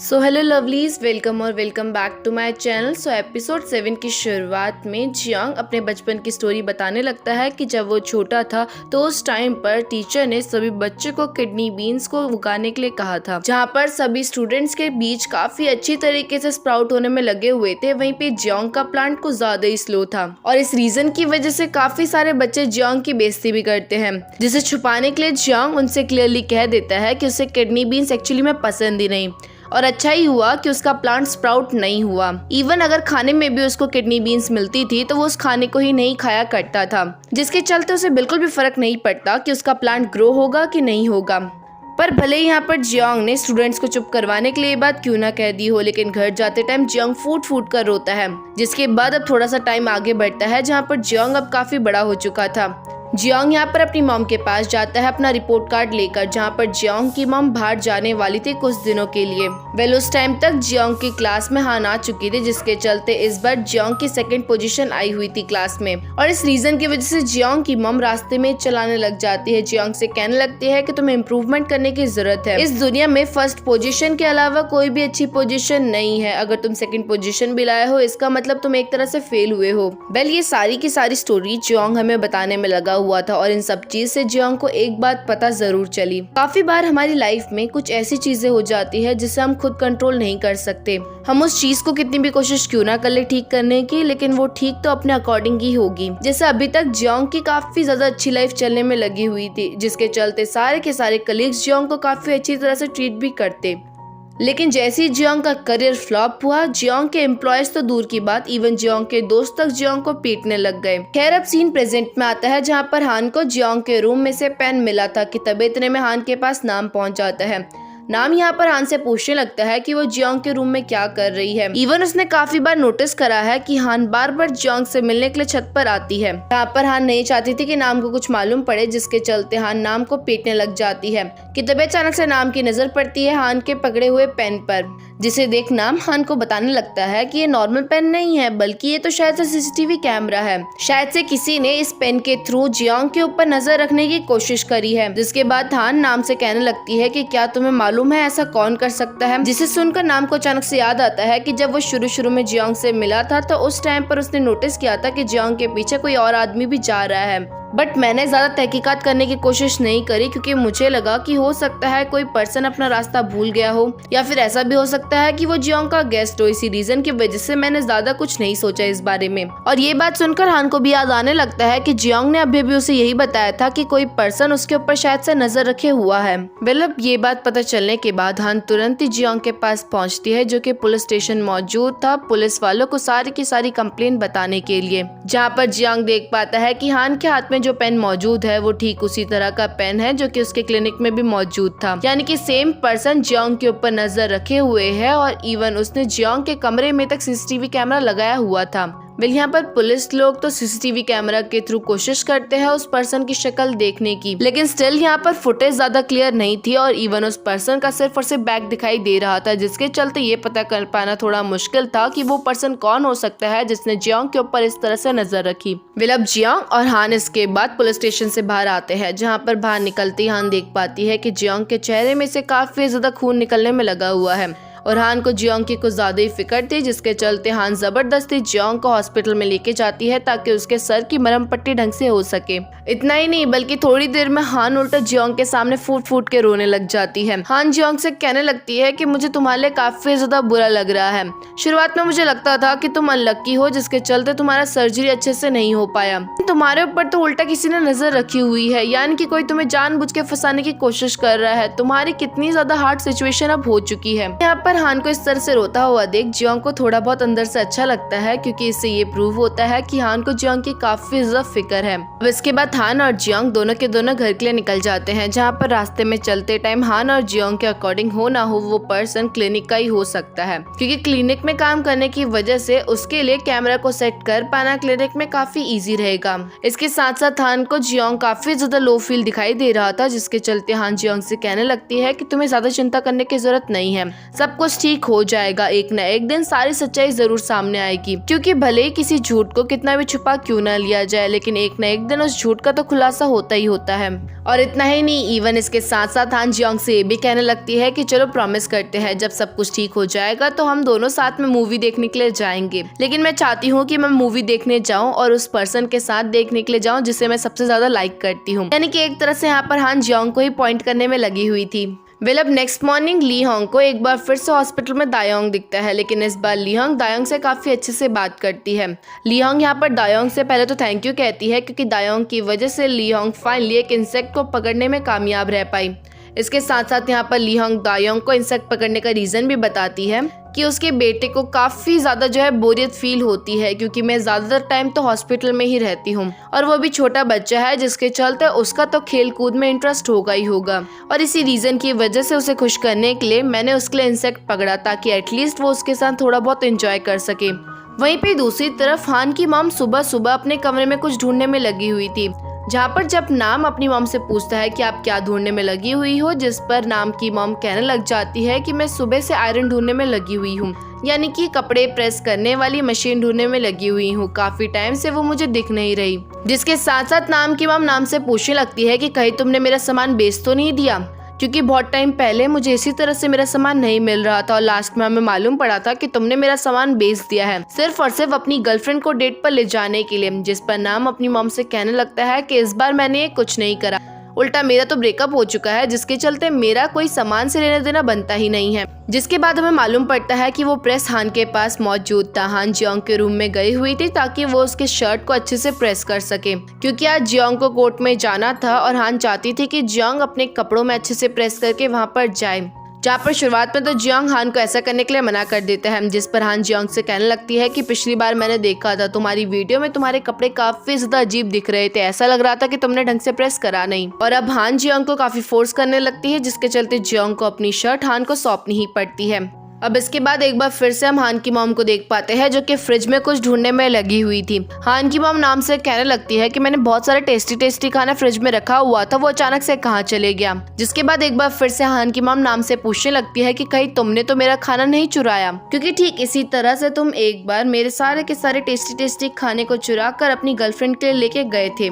सो hello lovelies, welcome और welcome back to my channel. So episode 7 की शुरुआत में जियांग अपने बचपन की स्टोरी बताने लगता है कि जब वो छोटा था तो उस टाइम पर टीचर ने सभी बच्चों को किडनी बीन्स को उगाने के लिए कहा था। जहाँ पर सभी स्टूडेंट्स के बीच काफी अच्छी तरीके से स्प्राउट होने में लगे हुए थे, वहीं पे जियांग का प्लांट कुछ ज्यादा ही स्लो था और इस रीजन की वजह से काफी सारे बच्चे जियांग की बेइज्जती भी करते हैं, जिसे छुपाने के लिए जियांग उनसे क्लियरली कह देता है कि उसे किडनी बीन्स एक्चुअली में पसंद ही नहीं और अच्छा ही हुआ कि उसका प्लांट स्प्राउट नहीं हुआ। इवन अगर खाने में भी उसको किडनी बीन्स मिलती थी तो वो उस खाने को ही नहीं खाया करता था, जिसके चलते उसे बिल्कुल भी फर्क नहीं पड़ता कि उसका प्लांट ग्रो होगा कि नहीं होगा। पर भले ही यहाँ पर जियांग ने स्टूडेंट्स को चुप करवाने के लिए बात क्यों ना कह दी हो, लेकिन घर जाते टाइम जियांग फूट फूट कर रोता है। जिसके बाद अब थोड़ा सा टाइम आगे बढ़ता है जहाँ पर जियांग अब काफी बड़ा हो चुका था। जियांग यहाँ पर अपनी मॉम के पास जाता है अपना रिपोर्ट कार्ड लेकर, जहाँ पर जियांग की मॉम बाहर जाने वाली थी कुछ दिनों के लिए। उस टाइम तक जियांग की क्लास में हान आ चुकी थी, जिसके चलते इस बार जियांग की सेकंड पोजीशन आई हुई थी क्लास में और इस रीजन की वजह से जियांग की मॉम रास्ते में चलाने लग जाती है। जियांग से कहने लगती है कि तुम्हें इम्प्रूवमेंट करने की जरूरत है, इस दुनिया में फर्स्ट पोजीशन के अलावा कोई भी अच्छी पोजीशन नहीं है। अगर तुम सेकंड पोजीशन भी लाए हो इसका मतलब तुम एक तरह से फेल हुए हो। ये सारी की सारी स्टोरी जियांग हमें बताने में लगा हुआ था और इन सब चीज से जियांग को एक बात पता जरूर चली। काफी बार हमारी लाइफ में कुछ ऐसी चीजें हो जाती है जिसे हम खुद कंट्रोल नहीं कर सकते। हम उस चीज को कितनी भी कोशिश क्यों ना कर ले ठीक करने की, लेकिन वो ठीक तो अपने अकॉर्डिंग ही होगी। जैसे अभी तक जियांग की काफी ज्यादा अच्छी लाइफ चलने में लगी हुई थी, जिसके चलते सारे के सारे कलीग्स जियांग को काफी अच्छी तरह से ट्रीट भी करते। लेकिन जैसे ही जियांग का करियर फ्लॉप हुआ, जियांग के एम्प्लॉयज तो दूर की बात, इवन जियांग के दोस्त तक जियांग को पीटने लग गए। खैर अब सीन प्रेजेंट में आता है जहां पर हान को जियांग के रूम में से पेन मिला था कि तब इतने में हान के पास नाम पहुंच जाता है। नाम यहाँ पर हान से पूछने लगता है कि वो जियांग के रूम में क्या कर रही है। इवन उसने काफी बार नोटिस करा है कि हान बार बार जियांग से मिलने के लिए छत पर आती है। यहाँ पर हान नहीं चाहती थी कि नाम को कुछ मालूम पड़े, जिसके चलते हान नाम को पीटने लग जाती है कि तभी अचानक से नाम की नजर पड़ती है हान के पकड़े हुए पेन पर, जिसे देख नाम हान को बताने लगता है कि ये नॉर्मल पेन नहीं है, बल्कि ये तो शायद से सीसीटीवी कैमरा है। शायद से किसी ने इस पेन के थ्रू जियांग के ऊपर नजर रखने की कोशिश करी है। जिसके बाद हान नाम से कहने लगती है कि क्या तुम्हें मालूम है ऐसा कौन कर सकता है। जिसे सुनकर नाम को अचानक से याद आता है कि जब वो शुरू में जियांग से मिला था तो उस टाइम पर उसने नोटिस किया था कि जियांग के पीछे कोई और आदमी भी जा रहा है। बट मैंने ज्यादा तहकीकात करने की कोशिश नहीं करी, क्योंकि मुझे लगा कि हो सकता है कोई पर्सन अपना रास्ता भूल गया हो, या फिर ऐसा भी हो सकता है कि वो जियांग का गेस्ट हो। इसी रीजन की वजह से मैंने ज्यादा कुछ नहीं सोचा इस बारे में। और ये बात सुनकर हान को भी याद आने लगता है कि जियांग ने अभी भी उसे यही बताया था कि कोई पर्सन उसके ऊपर शायद से नजर रखे हुआ है। अब ये बात पता चलने के बाद हान तुरंत ही जियांग के पास पहुंचती है, जो कि पुलिस स्टेशन मौजूद था, पुलिस वालों को सारी की सारी कंप्लेंट बताने के लिए। जहाँ पर जियांग देख पाता है कि हान के हाथ में जो पेन मौजूद है वो ठीक उसी तरह का पेन है जो कि उसके क्लिनिक में भी मौजूद था, यानी कि सेम पर्सन जियांग के ऊपर नजर रखे हुए है और इवन उसने जियांग के कमरे में तक सीसीटीवी कैमरा लगाया हुआ था। यहाँ पर पुलिस लोग तो सीसीटीवी कैमरा के थ्रू कोशिश करते हैं उस पर्सन की शक्ल देखने की, लेकिन स्टिल यहाँ पर फुटेज ज्यादा क्लियर नहीं थी और इवन उस पर्सन का सिर्फ और सिर्फ बैक दिखाई दे रहा था, जिसके चलते ये पता कर पाना थोड़ा मुश्किल था कि वो पर्सन कौन हो सकता है जिसने जियांग के ऊपर इस तरह से नजर रखी। अब जियांग और हान इसके बाद पुलिस स्टेशन से बाहर आते हैं, जहाँ पर बाहर निकलती हान देख पाती है कि जियांग के चेहरे में से काफी ज्यादा खून निकलने में लगा हुआ है और हान को जियांग की कुछ ज्यादा ही फिक्र थी, जिसके चलते हान जबरदस्ती जियांग को हॉस्पिटल में लेके जाती है ताकि उसके सर की मरहम पट्टी ढंग से हो सके। इतना ही नहीं बल्कि थोड़ी देर में हान उल्टा जियांग के सामने फूट फूट के रोने लग जाती है। हान जियांग से कहने लगती है कि मुझे तुम्हारे लिए काफी ज्यादा बुरा लग रहा है। शुरुआत में मुझे लगता था कि तुम अनलक्की हो, जिसके चलते तुम्हारा सर्जरी अच्छे से नहीं हो पाया। तुम्हारे ऊपर तो उल्टा किसी ने नजर रखी हुई है, यानी कि कोई तुम्हें जानबूझ के फंसाने की कोशिश कर रहा है। तुम्हारी कितनी ज्यादा हार्ड सिचुएशन अब हो चुकी है। यहाँ पर हान को इस तरह से रोता हुआ देख जियांग को थोड़ा बहुत अंदर से अच्छा लगता है, क्योंकि इससे ये प्रूव होता है कि हान को जियांग की काफी ज्यादा फिक्र है। अब इसके बाद हान और जियांग दोनों के दोनों घर के लिए निकल जाते हैं, जहाँ पर रास्ते में चलते टाइम हान और जियांग के अकॉर्डिंग हो ना हो वो पर्सन क्लिनिक का ही हो सकता है, क्योंकि क्लिनिक में काम करने की वजह से उसके लिए कैमरा को सेट कर पाना क्लिनिक में काफी इजी रहेगा। इसके साथ साथ हान को जियांग काफी ज्यादा लो फील दिखाई दे रहा था, जिसके चलते हान जियांग से कहने लगती है कि तुम्हें ज्यादा चिंता करने की जरूरत नहीं है, सब कुछ ठीक हो जाएगा, एक न एक दिन सारी सच्चाई जरूर सामने आएगी। क्योंकि भले ही किसी झूठ को कितना भी छुपा क्यों ना लिया जाए, लेकिन एक न एक दिन उस झूठ का तो खुलासा होता ही होता है। और इतना ही नहीं, इवन इसके साथ साथ हान जियोंग से ये भी कहने लगती है कि चलो प्रॉमिस करते हैं जब सब कुछ ठीक हो जाएगा तो हम दोनों साथ में मूवी देखने के लिए जाएंगे। लेकिन मैं चाहती हूँ कि मैं मूवी देखने जाऊँ और उस पर्सन के साथ देखने के लिए जाऊँ जिसे मैं सबसे ज्यादा लाइक करती हूँ। यानी कि एक तरह से यहाँ पर हान जियोंग को ही पॉइंट करने में लगी हुई थी। अब नेक्स्ट मॉर्निंग ली होंग को एक बार फिर से हॉस्पिटल में दायोंग दिखता है, लेकिन इस बार ली होंग दायोंग से काफी अच्छे से बात करती है। ली होंग यहाँ पर दायोंग से पहले तो थैंक यू कहती है, क्योंकि दायोंग की वजह से ली होंग फाइनली एक इंसेक्ट को पकड़ने में कामयाब रह पाई। इसके साथ साथ यहाँ पर ली होंग दायोंग को इंसेक्ट पकड़ने का रीजन भी बताती है कि उसके बेटे को काफी ज्यादा जो है बोरियत फील होती है, क्योंकि मैं ज्यादातर टाइम तो हॉस्पिटल में ही रहती हूँ और वो भी छोटा बच्चा है, जिसके चलते उसका तो खेल कूद में इंटरेस्ट होगा ही होगा। और इसी रीजन की वजह से उसे खुश करने के लिए मैंने उसके लिए इंसेक्ट पकड़ा, ताकि एटलीस्ट वो उसके साथ थोड़ा बहुत एंजॉय कर सके। वहीं पे दूसरी तरफ हान की मॉम सुबह सुबह अपने कमरे में कुछ ढूंढने में लगी हुई थी, जहाँ पर जब नाम अपनी मॉम से पूछता है कि आप क्या ढूंढने में लगी हुई हो, जिस पर नाम की मॉम कहने लग जाती है कि मैं सुबह से आयरन ढूंढने में लगी हुई हूँ, यानी कि कपड़े प्रेस करने वाली मशीन ढूंढने में लगी हुई हूँ। काफी टाइम से वो मुझे दिख नहीं रही। जिसके साथ साथ नाम की मॉम नाम से पूछने लगती है कि कहीं तुमने मेरा सामान बेच तो नहीं दिया, क्योंकि बहुत टाइम पहले मुझे इसी तरह से मेरा सामान नहीं मिल रहा था और लास्ट में हमें मालूम पड़ा था कि तुमने मेरा सामान बेच दिया है सिर्फ और सिर्फ अपनी गर्लफ्रेंड को डेट पर ले जाने के लिए। जिस पर नाम अपनी मॉम से कहने लगता है कि इस बार मैंने कुछ नहीं करा, उल्टा मेरा तो ब्रेकअप हो चुका है, जिसके चलते मेरा कोई सामान से लेना देना बनता ही नहीं है। जिसके बाद हमें मालूम पड़ता है कि वो प्रेस हान के पास मौजूद था। हान जियोंग के रूम में गई हुई थी ताकि वो उसके शर्ट को अच्छे से प्रेस कर सके, क्योंकि आज जियोंग को कोर्ट में जाना था और हान चाहती थी कि जियोंग अपने कपड़ों में अच्छे से प्रेस करके वहाँ पर जाए। जहाँ पर शुरुआत में तो जियोंग हान को ऐसा करने के लिए मना कर देता है, जिस पर हान जियोंग से कहने लगती है कि पिछली बार मैंने देखा था तुम्हारी वीडियो में तुम्हारे कपड़े काफी ज्यादा अजीब दिख रहे थे, ऐसा लग रहा था कि तुमने ढंग से प्रेस करा नहीं। और अब हान जियोंग को काफी फोर्स करने लगती है, जिसके चलते जियोंग को अपनी शर्ट हान को सौंपनी ही पड़ती है। अब इसके बाद एक बार फिर से हम हान की मॉम को देख पाते हैं, जो कि फ्रिज में कुछ ढूंढने में लगी हुई थी। हान की मॉम नाम से कहने लगती है कि मैंने बहुत सारे टेस्टी खाना फ्रिज में रखा हुआ था, वो अचानक से कहाँ चले गया। जिसके बाद एक बार फिर से हान की मॉम नाम से पूछने लगती है कि कहीं तुमने तो मेरा खाना नहीं चुराया, क्योंकि ठीक इसी तरह से तुम एक बार मेरे सारे के सारे टेस्टी खाने को चुरा कर अपनी गर्लफ्रेंड के लिए लेके गए थे।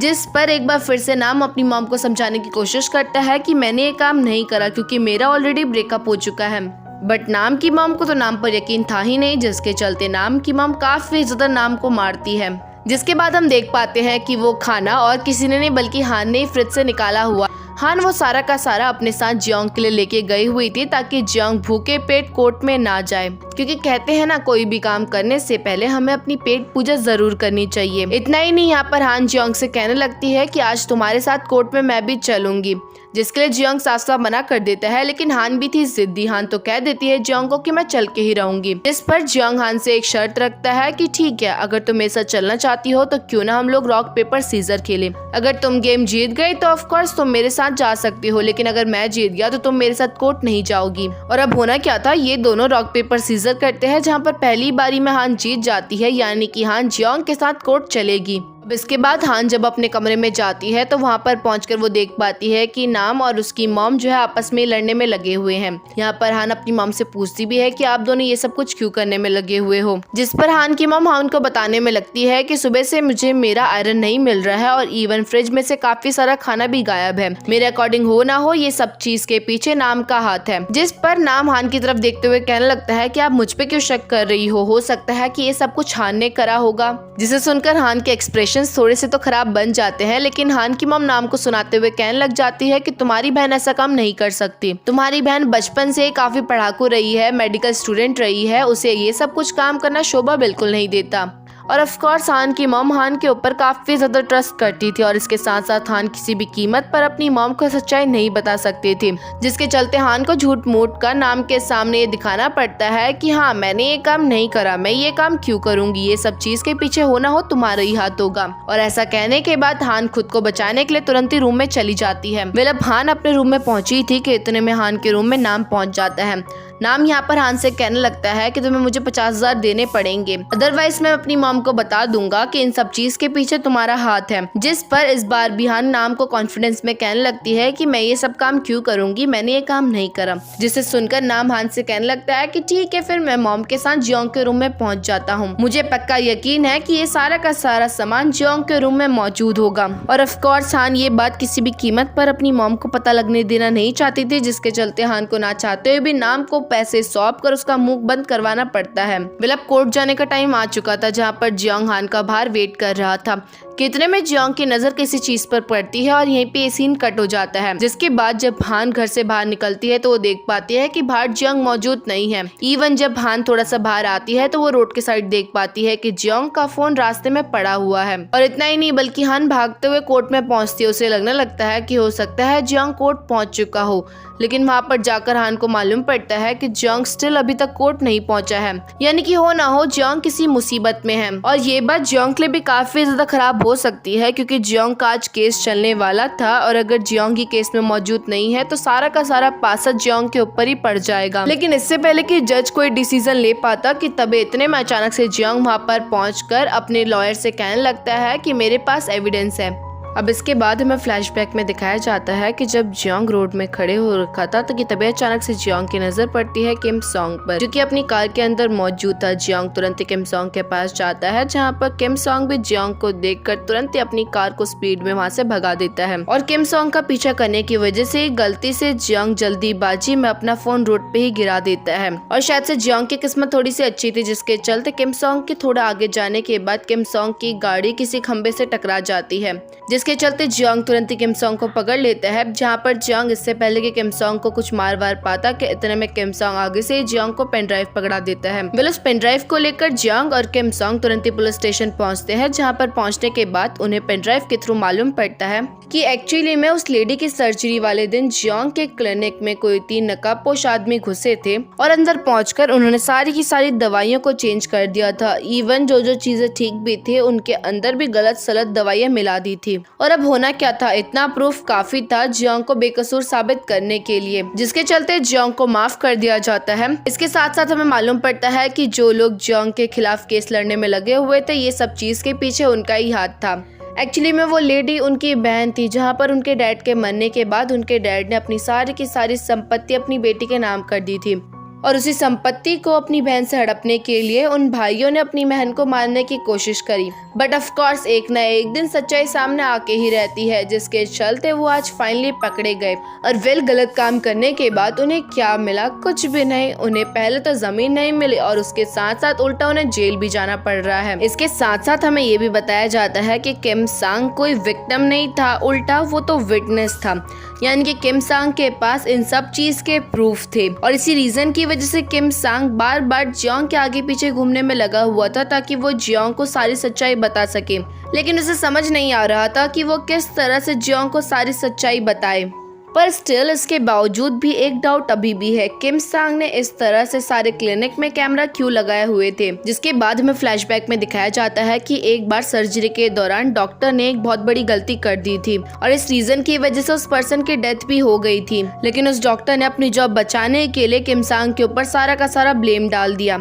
जिस पर एक बार फिर से नाम अपनी मॉम को समझाने की कोशिश करता है कि मैंने ये काम नहीं करा, क्योंकि मेरा ऑलरेडी ब्रेकअप हो चुका है। बट नाम की मॉम को तो नाम पर यकीन था ही नहीं, जिसके चलते नाम की मॉम काफी ज्यादा नाम को मारती है। जिसके बाद हम देख पाते हैं कि वो खाना और किसी ने नहीं बल्कि हान ने फ्रिज से निकाला हुआ। हान वो सारा का सारा अपने साथ जियोंग के लिए लेके गई हुई थी, ताकि जियोंग भूखे पेट कोर्ट में ना जाए, क्योंकि कहते हैं ना कोई भी काम करने से पहले हमें अपनी पेट पूजा जरूर करनी चाहिए। इतना ही नहीं, यहाँ पर हान जियोंग से कहने लगती है कि आज तुम्हारे साथ कोर्ट में मैं भी चलूंगी, जिसके लिए जियोंग साफ साफ मना कर देता है। लेकिन हान भी थी जिद्दी, हान तो कह देती है जियोंग को कि मैं चल के ही रहूंगी। इस पर जियोंग हान से एक शर्त रखता है कि ठीक है, अगर तुम मेरे साथ चलना चाहती हो तो क्यों ना हम लोग रॉक पेपर सीजर खेलें। अगर तुम गेम जीत गई तो ऑफ कोर्स तुम मेरे साथ जा सकती हो, लेकिन अगर मैं जीत गया तो तुम मेरे साथ कोर्ट नहीं जाओगी। और अब होना क्या था, ये दोनों रॉक पेपर सीजर करते हैं, जहाँ पर पहली बारी में हान जीत जाती है, यानी कि हान जियोंग के साथ कोर्ट चलेगी। अब इसके बाद हान जब अपने कमरे में जाती है तो वहाँ पर पहुंचकर वो देख पाती है कि नाम और उसकी मॉम जो है आपस में लड़ने में लगे हुए हैं। यहाँ पर हान अपनी मॉम से पूछती भी है कि आप दोनों ये सब कुछ क्यों करने में लगे हुए हो। जिस पर हान की मॉम हान को बताने में लगती है कि सुबह से मुझे मेरा आयरन नहीं मिल रहा है और इवन फ्रिज में से काफी सारा खाना भी गायब है। मेरे अकॉर्डिंग हो ना हो ये सब चीज के पीछे नाम का हाथ है। जिस पर नाम हान की तरफ देखते हुए कहने लगता है कि आप मुझ पे क्यों शक कर रही हो सकता है कि ये सब कुछ हान ने करा होगा। जिसे सुनकर हान के एक्सप्रेशन थोड़े से तो खराब बन जाते हैं, लेकिन हान की मॉम नाम को सुनाते हुए कहने लग जाती है कि तुम्हारी बहन ऐसा काम नहीं कर सकती। तुम्हारी बहन बचपन से काफी पढ़ाकू रही है, मेडिकल स्टूडेंट रही है, उसे ये सब कुछ काम करना शोभा बिल्कुल नहीं देता। और ऑफ कोर्स हान की मॉम हान के ऊपर काफी ज्यादा ट्रस्ट करती थी और इसके साथ साथ हान किसी भी कीमत पर अपनी मॉम को सच्चाई नहीं बता सकती थी, जिसके चलते हान को झूठ मूठ का नाम के सामने ये दिखाना पड़ता है कि हाँ मैंने ये काम नहीं करा, मैं ये काम क्यों करूंगी, ये सब चीज के पीछे होना हो तुम्हारा ही हाथ होगा। और ऐसा कहने के बाद हान खुद को बचाने के लिए तुरंत ही रूम में चली जाती है। अब हान अपने रूम में पहुंची थी कि इतने में हान के रूम में नाम पहुंच जाता है। नाम यहाँ पर हान से कहने लगता है कि तुम्हें मुझे 50,000 देने पड़ेंगे, अदरवाइज मैं अपनी मॉम मॉम को बता दूंगा कि इन सब चीज के पीछे तुम्हारा हाथ है। जिस पर इस बार भी हान नाम को कॉन्फिडेंस में कहने लगती है कि मैं ये सब काम क्यों करूंगी, मैंने ये काम नहीं करा। जिसे सुनकर नाम हान से कहने लगता है कि ठीक है, फिर मैं मॉम के साथ जियोंग के रूम में पहुंच जाता हूँ। मुझे पक्का यकीन है कि ये सारा का सारा सामान जियोंग के रूम में मौजूद होगा। और ऑफ कोर्स हान ये बात किसी भी कीमत पर अपनी मॉम को पता लगने देना नहीं चाहती थी, जिसके चलते हान को ना चाहते हुए भी नाम को पैसे सौंप कर उसका मुंह बंद करवाना पड़ता है। वेल अब कोर्ट जाने का टाइम आ चुका था, जहाँ पर जियोंग हान का बाहर वेट कर रहा था। कितने में जियोंग की नजर किसी चीज पर पड़ती है और यहीं पे ये सीन कट हो जाता है। जिसके बाद जब हान घर से बाहर निकलती है तो वो देख पाती है कि बाहर जियोंग मौजूद नहीं है। इवन जब हान थोड़ा सा बाहर आती है तो वो रोड के साइड देख पाती है कि जियोंग का फोन रास्ते में पड़ा हुआ है। और इतना ही नहीं बल्कि हान भागते हुए कोर्ट में पहुंचती है। उसे लगने लगता है कि हो सकता है जियोंग कोर्ट पहुंच चुका हो, लेकिन वहाँ पर जाकर हान को मालूम पड़ता है कि जियोंग स्टिल अभी तक कोर्ट नहीं पहुंचा है। यानी कि हो ना हो जियोंग किसी मुसीबत में है। और ये बात जियोंग के लिए भी काफी ज्यादा खराब हो सकती है, क्योंकि जियोंग का आज केस चलने वाला था और अगर जियोंग ही केस में मौजूद नहीं है तो सारा का सारा पासा जियोंग के ऊपर ही पड़ जाएगा। लेकिन इससे पहले कि जज कोई डिसीजन ले पाता कि तभी इतने में अचानक से जियोंग वहाँ पर पहुंचकर अपने लॉयर से कहने लगता है कि मेरे पास एविडेंस है। अब इसके बाद हमें फ्लैशबैक में दिखाया जाता है कि जब जियोंग रोड में खड़े हो रखा था तो तभी अचानक से जियोंग की नजर पड़ती है किम सॉन्ग पर, जो कि अपनी कार के अंदर मौजूद था। जियोंग तुरंत ही किम सॉन्ग के पास जाता है, जहाँ पर किम सॉन्ग भी जियोंग को देखकर तुरंत ही अपनी कार को स्पीड में वहाँ से भगा देता है। और किम सॉन्ग का पीछा करने की वजह से गलती से जियोंग जल्दीबाजी में अपना फोन रोड पे ही गिरा देता है। और शायद से जियोंग की किस्मत थोड़ी सी अच्छी थी, जिसके चलते किम सॉन्ग के थोड़ा आगे जाने के बाद किम सॉन्ग की गाड़ी किसी खंबे से टकरा जाती है, जिसके चलते जियोंग तुरंत ही किम सॉन्ग को पकड़ लेता है। जहाँ पर जियोंग इससे पहले कि किम सॉन्ग को कुछ मार वार पाता कि इतने में किम सॉन्ग आगे से जियोंग को पेन ड्राइव पकड़ा देता है। वेल उस पेन ड्राइव को लेकर जियोंग और किम सॉन्ग तुरंत ही पुलिस स्टेशन पहुँचते हैं, जहाँ पर पहुँचने के बाद उन्हें पेन ड्राइव के थ्रू मालूम पड़ता है कि एक्चुअली में उस लेडी की सर्जरी वाले दिन जियोंग के क्लिनिक में कोई 3 नकाबपोश आदमी घुसे थे और अंदर पहुंचकर उन्होंने सारी की सारी दवाइयों को चेंज कर दिया था। इवन जो चीजें ठीक भी थे उनके अंदर भी गलत सलत दवाइयां मिला दी थी। और अब होना क्या था, इतना प्रूफ काफी था जियोंग को बेकसूर साबित करने के लिए, जिसके चलते जियोंग को माफ कर दिया जाता है। इसके साथ साथ हमें मालूम पड़ता है कि जो लोग जियोंग के खिलाफ केस लड़ने में लगे हुए थे, ये सब चीज के पीछे उनका ही हाथ था। एक्चुअली में वो लेडी उनकी बहन थी, जहाँ पर उनके डैड के मरने के बाद उनके डैड ने अपनी सारी की सारी संपत्ति अपनी बेटी के नाम कर दी थी। और उसी संपत्ति को अपनी बहन से हड़पने के लिए उन भाइयों ने अपनी बहन को मारने की कोशिश करी। बट ऑफ कोर्स एक न एक दिन सच्चाई सामने आके ही रहती है, जिसके चलते वो आज फाइनली पकड़े गए। और वेल गलत काम करने के बाद उन्हें क्या मिला, कुछ भी नहीं। उन्हें पहले तो जमीन नहीं मिली और उसके साथ साथ उल्टा उन्हें जेल भी जाना पड़ रहा है। इसके साथ साथ हमें ये भी बताया जाता है कि किम सांग कोई विक्टिम नहीं था, उल्टा वो तो विटनेस था। यानी कि किम सांग के पास इन सब चीज के प्रूफ थे और इसी रीजन की वजह से किम सांग बार बार जियोंग के आगे पीछे घूमने में लगा हुआ था, ताकि वो जियोंग को सारी सच्चाई बता सके। लेकिन उसे समझ नहीं आ रहा था कि वो किस तरह से जियोंग को सारी सच्चाई बताए। पर स्टिल इसके बावजूद भी एक डाउट अभी भी है, किम सांग ने इस तरह से सारे क्लिनिक में कैमरा क्यों लगाए हुए थे। जिसके बाद हमें फ्लैशबैक में दिखाया जाता है कि एक बार सर्जरी के दौरान डॉक्टर ने एक बहुत बड़ी गलती कर दी थी और इस रीजन की वजह से उस पर्सन की डेथ भी हो गई थी। लेकिन उस डॉक्टर ने अपनी जॉब बचाने के लिए किम सांग के ऊपर सारा का सारा ब्लेम डाल दिया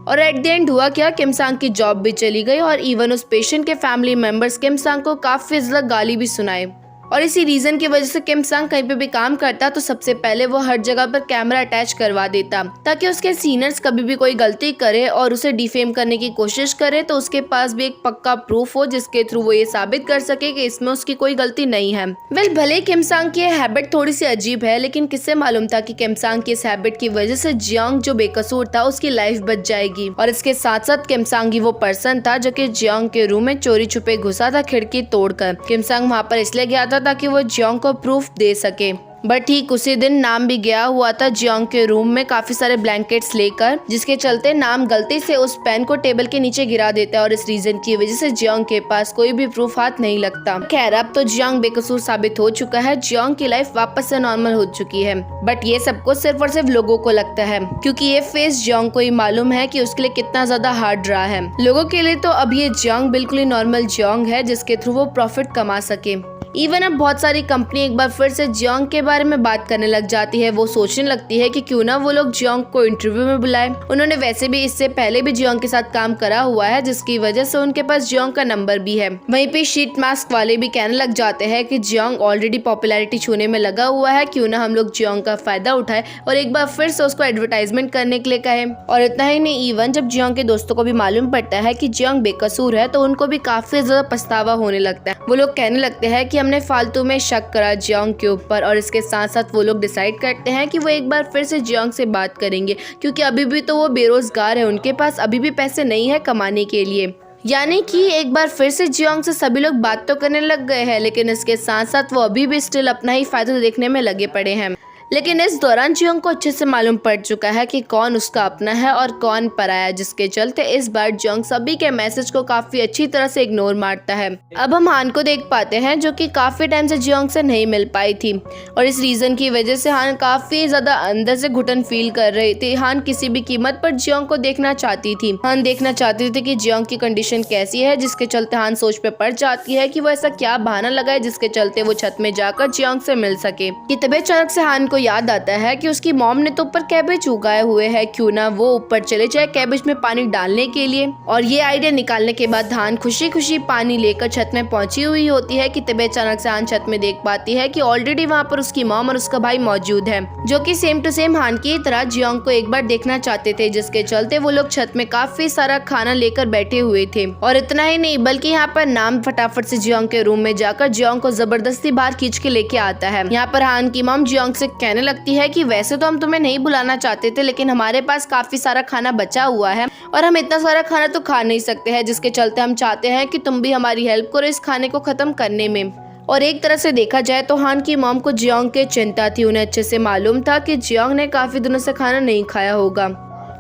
और एट द एंड हुआ क्या, किम सांग की जॉब भी चली गई और इवन उस पेशेंट के फैमिली मेंबर्स किम सांग को काफी ज्यादा गाली भी सुनाए। और इसी रीजन की वजह से किम सांग कहीं पे भी काम करता तो सबसे पहले वो हर जगह पर कैमरा अटैच करवा देता, ताकि उसके सीनियर्स कभी भी कोई गलती करे और उसे डिफेम करने की कोशिश करे तो उसके पास भी एक पक्का प्रूफ हो, जिसके थ्रू वो ये साबित कर सके कि इसमें उसकी कोई गलती नहीं है। वेल भले किम सांग की हैबिट थोड़ी सी अजीब है, लेकिन किससे मालूम था कि किम सांग की इस हैबिट की वजह से जियोंग जो बेकसूर था उसकी लाइफ बच जाएगी। और इसके साथ साथ किम सांग ही वो पर्सन था जो कि जियोंग के रूम में चोरी छुपे घुसा था खिड़की तोड़कर। किम सांग वहाँ पर इसलिए गया था ताकि वो जियोंग को प्रूफ दे सके। बट ठीक उसी दिन नाम भी गया हुआ था जियोंग के रूम में काफी सारे ब्लैंकेट्स लेकर, जिसके चलते नाम गलती से उस पेन को टेबल के नीचे गिरा देता है और इस रीजन की वजह से जियोंग के पास कोई भी प्रूफ हाथ नहीं लगता। खैर अब तो जियोंग बेकसूर साबित हो चुका है, जियोंग की लाइफ वापस से नॉर्मल हो चुकी है। बट ये सब कुछ सिर्फ और सिर्फ लोगों को लगता है, क्योंकि ये फेस जियोंग को ही मालूम है कि उसके लिए कितना ज्यादा हार्ड रहा है। लोगों के लिए तो अब ये जियोंग बिल्कुल ही नॉर्मल जियोंग है, जिसके थ्रू वो प्रॉफिट कमा सके। इवन अब बहुत सारी कंपनी एक बार फिर से जियोंग के बारे में बात करने लग जाती है। वो सोचने लगती है कि क्यों ना वो लोग जियोंग को इंटरव्यू में बुलाए। उन्होंने वैसे भी इससे पहले भी जियोंग के साथ काम करा हुआ है, जिसकी वजह से उनके पास जियोंग का नंबर भी है। वहीं पे शीट मास्क वाले भी कहने लग जाते हैं कि जियोंग ऑलरेडी पॉपुलैरिटी छूने में लगा हुआ है, क्यों ना हम लोग जियोंग का फायदा उठाए और एक बार फिर से उसको एडवर्टाइजमेंट करने के लिए कहे। और इतना ही नहीं, इवन जब जियोंग के दोस्तों को भी मालूम पड़ता है कि जियोंग बेकसूर है तो उनको भी काफी ज्यादा पछतावा होने लगता है। वो लोग कहने लगते हैं कि हमने फालतू में शक करा जियोंग के ऊपर, और इसके साथ साथ वो लोग डिसाइड करते हैं कि वो एक बार फिर से जियोंग से बात करेंगे, क्योंकि अभी भी तो वो बेरोजगार है, उनके पास अभी भी पैसे नहीं है कमाने के लिए। यानी कि एक बार फिर से जियोंग से सभी लोग बात तो करने लग गए हैं, लेकिन इसके साथ साथ वो अभी भी स्टिल अपना ही फायदा देखने में लगे पड़े हैं। लेकिन इस दौरान जियोंग को अच्छे से मालूम पड़ चुका है कि कौन उसका अपना है और कौन पराया, जिसके चलते इस बार जियोंग सभी के मैसेज को काफी अच्छी तरह से इग्नोर मारता है। अब हम हान को देख पाते हैं, जो कि काफी टाइम से जियोंग से नहीं मिल पाई थी, और इस रीजन की वजह से हान काफी ज्यादा अंदर से घुटन फील कर रही थी। हान किसी भी कीमत पर जियोंग को देखना चाहती थी। हान देखना चाहती थी कि जियोंग की कंडीशन कैसी है, जिसके चलते हान सोच पे पड़ जाती है कि वो ऐसा क्या बहाना लगाए जिसके चलते वो छत में जाकर जियोंग से मिल सके। कि तभी अचानक से हान को याद आता है कि उसकी मॉम ने तो ऊपर कैबेज उगाए हुए हैं, क्यों ना वो ऊपर चले जाए कैबेज में पानी डालने के लिए। और ये आइडिया निकालने के बाद हान खुशी खुशी पानी लेकर छत में पहुंची हुई होती है कि तभी अचानक से हान छत में देख पाती है कि ऑलरेडी वहाँ पर उसकी मॉम और उसका भाई मौजूद है, जो कि सेम टू सेम हान की तरह जियोंग को एक बार देखना चाहते थे, जिसके चलते वो लोग छत में काफी सारा खाना लेकर बैठे हुए थे। और इतना ही नहीं, बल्कि यहाँ पर नाम फटाफट से जियोंग के रूम में जाकर जियोंग को जबरदस्ती बाहर खींच के लेके आता है। यहाँ पर हान की मॉम जियोंग से कहने लगती है कि वैसे तो हम तुम्हें नहीं बुलाना चाहते थे, लेकिन हमारे पास काफी सारा खाना बचा हुआ है और हम इतना सारा खाना तो खा नहीं सकते हैं, जिसके चलते हम चाहते हैं कि तुम भी हमारी हेल्प करो इस खाने को खत्म करने में। और एक तरह से देखा जाए तो हान की मॉम को जियोंग की चिंता थी। उन्हें अच्छे से मालूम था कि जियोंग ने काफी दिनों से खाना नहीं खाया होगा,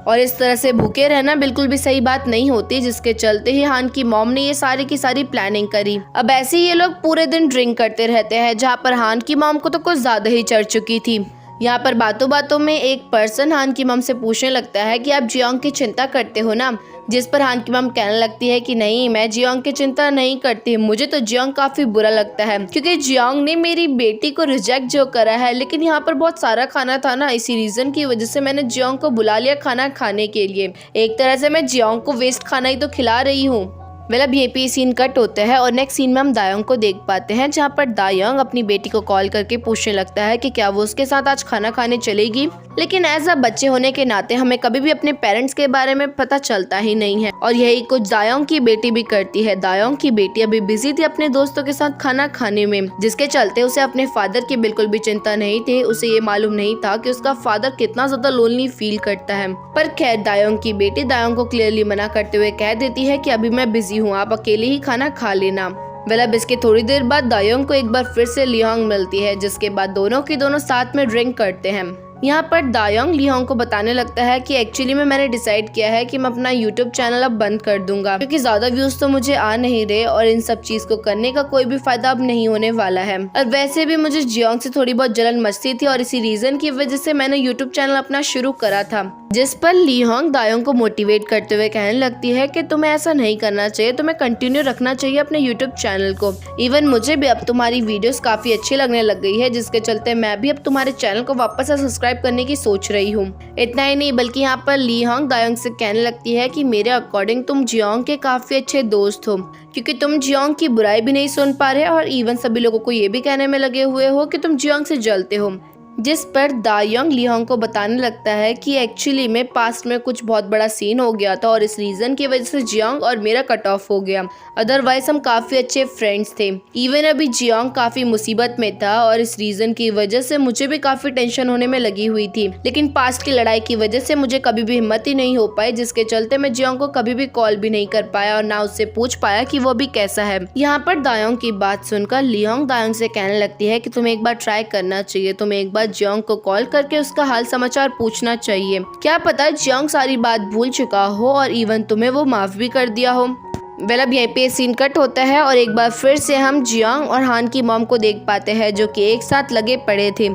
और इस तरह से भूखे रहना बिल्कुल भी सही बात नहीं होती, जिसके चलते ही हान की मॉम ने ये सारी की सारी प्लानिंग करी। अब ऐसे ही ये लोग पूरे दिन ड्रिंक करते रहते हैं, जहाँ पर हान की मॉम को तो कुछ ज्यादा ही चढ़ चुकी थी। यहाँ पर बातों बातों में एक पर्सन हान की मॉम से पूछने लगता है कि आप जियोंग की चिंता करते हो ना, जिस पर हान की मॉम कहने लगती है कि नहीं, मैं जियोंग की चिंता नहीं करती, मुझे तो जियोंग काफी बुरा लगता है, क्योंकि जियोंग ने मेरी बेटी को रिजेक्ट जो करा है, लेकिन यहाँ पर बहुत सारा खाना था ना, इसी रीजन की वजह से मैंने जियोंग को बुला लिया खाना खाने के लिए। एक तरह से मैं जियोंग को वेस्ट खाना ही तो खिला रही हूँ। अब ये पे सीन कट होता है और नेक्स्ट सीन में हम दायोंग को देख पाते हैं, जहाँ पर दायोंग अपनी बेटी को कॉल करके पूछने लगता है कि क्या वो उसके साथ आज खाना खाने चलेगी। लेकिन एज अ बच्चे होने के नाते हमें कभी भी अपने पेरेंट्स के बारे में पता चलता ही नहीं है, और यही कुछ दायोंग की बेटी भी करती है। दायोंग की बेटी अभी बिजी थी अपने दोस्तों के साथ खाना खाने में, जिसके चलते उसे अपने फादर की बिल्कुल भी चिंता नहीं थी। उसे ये मालूम नहीं था कि उसका फादर कितना ज्यादा लोनली फील करता है। पर खैर, दायोंग की बेटी दायोंग को क्लियरली मना करते हुए कह देती है कि अभी मैं बिजी हूँ, आप अकेले ही खाना खा लेना। अब इसके थोड़ी देर बाद दायोंग को एक बार फिर से लियोंग मिलती है, जिसके बाद दोनों की दोनों साथ में ड्रिंक करते हैं। यहाँ पर दायोंग लियोंग को बताने लगता है कि एक्चुअली में मैंने डिसाइड किया है कि मैं अपना यूट्यूब चैनल अब बंद कर दूंगा, क्योंकि ज्यादा व्यूज तो मुझे आ नहीं रहे और इन सब चीज को करने का कोई भी फायदा अब नहीं होने वाला है। और वैसे भी मुझे जियोंग से थोड़ी बहुत जलन मचती थी, और इसी रीजन की वजह से मैंने यूट्यूब चैनल अपना शुरू करा था। जिस पर लियोंग दायोंग को मोटिवेट करते हुए कहने लगती है कि तुम्हें ऐसा नहीं करना चाहिए, तुम्हें कंटिन्यू रखना चाहिए अपने यूट्यूब चैनल को। इवन मुझे भी अब तुम्हारी वीडियोस काफी अच्छी लगने लग गई है, जिसके चलते मैं भी अब तुम्हारे चैनल को वापस से सब्सक्राइब करने की सोच रही हूँ। इतना ही नहीं, बल्कि यहाँ पर लियोंग दायोंग से कहने लगती है कि मेरे अकॉर्डिंग तुम जियोंग के काफी अच्छे दोस्त हो, क्योंकि तुम जियोंग की बुराई भी नहीं सुन पा रहे और इवन सभी लोगों को ये भी कहने में लगे हुए हो कि तुम जियोंग से जलते हो। जिस पर दायोंग लियोंग को बताने लगता है कि एक्चुअली में पास्ट में कुछ बहुत बड़ा सीन हो गया था और इस रीजन की वजह से जियोंग और मेरा कट ऑफ हो गया, अदरवाइज हम काफी अच्छे फ्रेंड्स थे। इवन अभी जियोंग काफी मुसीबत में था और इस रीजन की वजह से मुझे भी काफी टेंशन होने में लगी हुई थी, लेकिन पास्ट की लड़ाई की वजह से मुझे कभी भी हिम्मत ही नहीं हो पाई, जिसके चलते मैं जियोंग को कभी भी कॉल भी नहीं कर पाया और ना उससे पूछ पाया कि वो भी कैसा है। यहाँ पर दायोंग की बात सुनकर लियोंग दायोंग से कहने लगती है कि तुम्हें एक बार ट्राई करना चाहिए, तुम्हें एक बार जियोंग को कॉल करके उसका हाल समाचार पूछना चाहिए। क्या पता जियोंग सारी बात भूल चुका हो और इवन तुम्हें वो माफ भी कर दिया हो। अब यहीं पे सीन कट होता है और एक बार फिर से हम जियोंग और हान की मॉम को देख पाते हैं, जो कि एक साथ लगे पड़े थे।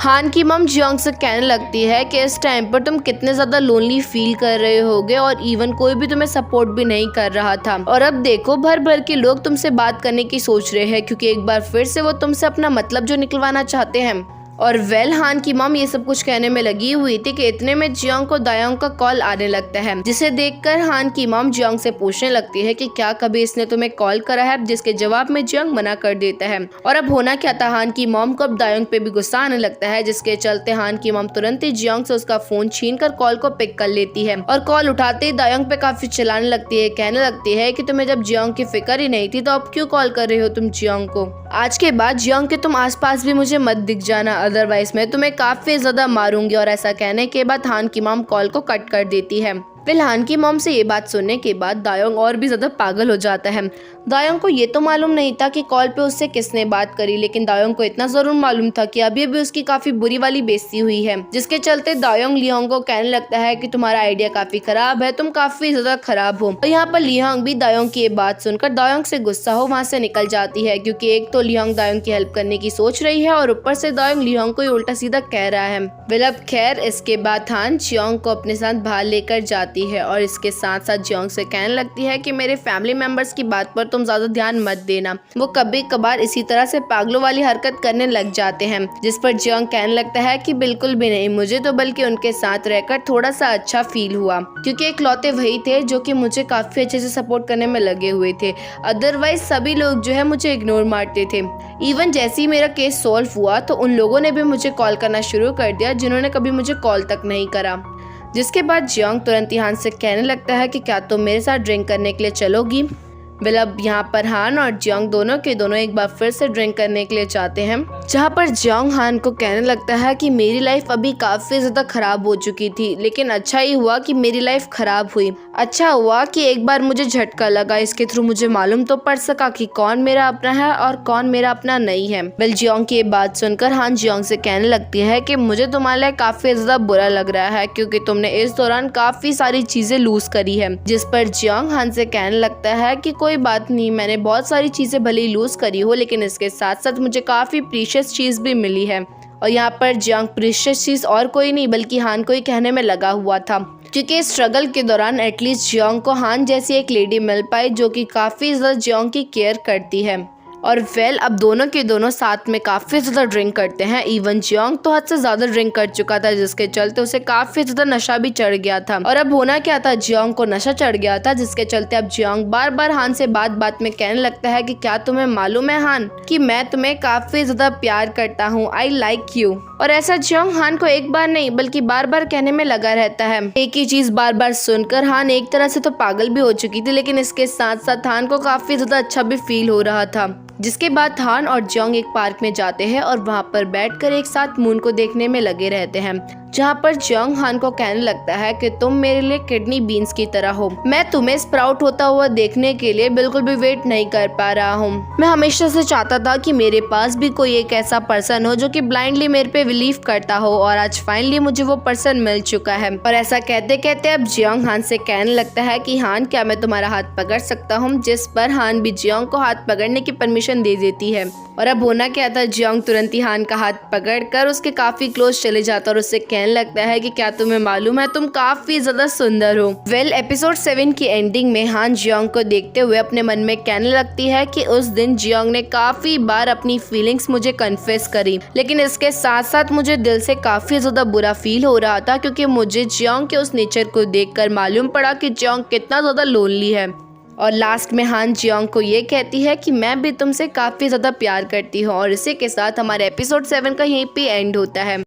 हान की मम जियोंग से कहने लगती है कि इस टाइम पर तुम कितने ज्यादा लोनली फील कर रहे होगे और इवन कोई भी तुम्हें सपोर्ट भी नहीं कर रहा था, और अब देखो भर भर के लोग तुमसे बात करने की सोच रहे हैं क्योंकि एक बार फिर से वो तुमसे अपना मतलब जो निकलवाना चाहते हैं। और हान की मम ये सब कुछ कहने में लगी हुई थी कि इतने में जियोंग को दायोंग का कॉल आने लगता है, जिसे देखकर हान की मम जियोंग से पूछने लगती है कि क्या कभी इसने तुम्हें कॉल करा है, जिसके जवाब में जियोंग मना कर देता है। और अब होना क्या था, हान की मम को अब दायोंग पे भी गुस्सा आने लगता है, जिसके चलते हान की मम तुरंत ही जियोंग से उसका फोन छीन कर कॉल को पिक कर लेती है और कॉल उठाते ही दायोंग पे काफी चिल्लाने लगती है, कहने लगती है कि तुम्हें जब जियोंग की फिक्र ही नहीं थी तो अब क्यों कॉल कर रहे हो तुम जियोंग को। आज के बाद जियोंग के तुम आसपास भी मुझे मत दिख जाना, अदरवाइज मैं तुम्हें काफी ज्यादा मारूंगी। और ऐसा कहने के बाद हान की मम कॉल को कट कर देती है। हान की मम से ये बात सुनने के बाद दायोंग और भी ज्यादा पागल हो जाता है। दायोंग को ये तो मालूम नहीं था कि कॉल पे उससे किसने बात करी, लेकिन दायोंग को इतना जरूर मालूम था कि अभी अभी उसकी काफी बुरी वाली बेइज्जती हुई है, जिसके चलते दायोंग लियोंग को कहने लगता है कि तुम्हारा आइडिया काफी खराब है, तुम काफी ज्यादा खराब हो। तो यहाँ पर लियोंग भी दायोंग की ये बात सुनकर दायोंग से गुस्सा हो वहाँ से निकल जाती है, क्योंकि एक तो लियोंग दायोंग की हेल्प करने की सोच रही है और ऊपर से दायोंग लियोंग को उल्टा सीधा कह रहा है। अब खैर इसके बाद हान जियोंग को अपने साथ बाहर लेकर जाती है और इसके साथ साथ जियोंग से कहने लगती है कि मेरे फैमिली मेंबर्स की बात पर तुम ज्यादा ध्यान मत देना, वो कभी कभार इसी तरह से पागलों वाली हरकत करने लग जाते हैं। जिस पर जियोंग कहने लगता है कि बिल्कुल भी नहीं, मुझे तो बल्कि उनके साथ रहकर थोड़ा सा अच्छा फील हुआ, क्योंकि इकलौते वही थे जो कि मुझे काफी अच्छे से सपोर्ट करने में लगे हुए थे, अदरवाइज सभी लोग जो है मुझे इग्नोर मारते थे। इवन जैसे ही मेरा केस सॉल्व हुआ तो उन लोगों ने भी मुझे कॉल करना शुरू कर दिया जिन्होंने कभी मुझे कॉल तक नहीं करा। जिसके बाद जियोंग तुरंत ही हान से कहने लगता है कि क्या तुम मेरे साथ ड्रिंक करने के लिए चलोगी। अब यहाँ पर हान और जियोंग दोनों के दोनों एक बार फिर से ड्रिंक करने के लिए चाहते हैं, जहाँ पर जियोंग हान को कहने लगता है कि मेरी लाइफ अभी काफी ज्यादा खराब हो चुकी थी, लेकिन अच्छा ही हुआ कि मेरी लाइफ खराब हुई, अच्छा हुआ कि एक बार मुझे झटका लगा, इसके थ्रू मुझे मालूम तो पड़ सका कि कौन मेरा अपना है और कौन मेरा अपना नहीं है। जियोंग की ये बात सुनकर हान जियोंग से कहने लगती है कि मुझे तुम्हारे लिए काफी ज्यादा बुरा लग रहा है, क्योंकि तुमने इस दौरान काफी सारी चीजें लूज करी है। जिस पर जियोंग हान से कहने लगता है कि कोई बात नहीं, मैंने बहुत सारी चीजें भले ही लूज करी हो, लेकिन इसके साथ साथ मुझे काफी प्रीशियस चीज भी मिली है। और यहाँ पर जियोंग प्रीशियस चीज और कोई नहीं बल्कि हान को ही कहने में लगा हुआ था, क्योंकि स्ट्रगल के दौरान एटलीस्ट जियोंग को हान जैसी एक लेडी मिल पाई जो कि काफी ज्यादा जियोंग की केयर करती है। और अब दोनों के दोनों साथ में काफी ज्यादा ड्रिंक करते हैं। इवन जियोंग तो हद से ज्यादा ड्रिंक कर चुका था, जिसके चलते उसे काफी ज्यादा नशा भी चढ़ गया था। और अब होना क्या था, जियोंग को नशा चढ़ गया था, जिसके चलते अब जियोंग बार बार हान से बात बात में कहने लगता है कि क्या तुम्हें मालूम है हान कि मैं तुम्हें काफी ज्यादा प्यार करता हूँ, आई लाइक यू। और ऐसा जियोंग हान को एक बार नहीं बल्कि बार बार कहने में लगा रहता है। एक ही चीज बार बार सुनकर हान एक तरह से तो पागल भी हो चुकी थी, लेकिन इसके साथ साथ हान को काफी ज्यादा अच्छा भी फील हो रहा था। जिसके बाद हान और जियोंग एक पार्क में जाते हैं और वहाँ पर बैठकर एक साथ मून को देखने में लगे रहते हैं, जहाँ पर जियोंग हान को कहने लगता है कि तुम मेरे लिए किडनी बीन्स की तरह हो, मैं तुम्हें स्प्राउट होता हुआ देखने के लिए बिल्कुल भी वेट नहीं कर पा रहा हूँ। मैं हमेशा से चाहता था कि मेरे पास भी कोई एक ऐसा पर्सन हो जो कि ब्लाइंडली मेरे पे बिलीव करता हो, और आज फाइनली मुझे वो पर्सन मिल चुका है। और ऐसा कहते कहते अब जियोंग हान से कहने लगता है कि हान क्या मैं तुम्हारा हाथ पकड़ सकता हूँ, जिस पर हान भी जियोंग को हाथ पकड़ने की परमिशन दे देती है। और अब होना क्या था, जियोंग तुरंत ही हान का हाथ पकड़कर उसके काफी क्लोज चले जाता और उससे कहने लगता है कि क्या तुम्हें मालूम है तुम काफी ज्यादा सुंदर हो। एपिसोड 7 की एंडिंग में हान जियोंग को देखते हुए अपने मन में कहने लगती है कि उस दिन जियोंग ने काफी बार अपनी फीलिंग्स मुझे कन्फेस करी, लेकिन इसके साथ साथ मुझे दिल से काफी ज्यादा बुरा फील हो रहा था, क्योंकि मुझे जियोंग के उस नेचर को देखकर मालूम पड़ा कि जियोंग कितना ज्यादा लोनली है। और लास्ट में हान जियोंग को ये कहती है कि मैं भी तुमसे काफी ज्यादा प्यार करती हूँ। और इसी के साथ हमारे एपिसोड 7 का यहीं पे एंड होता है।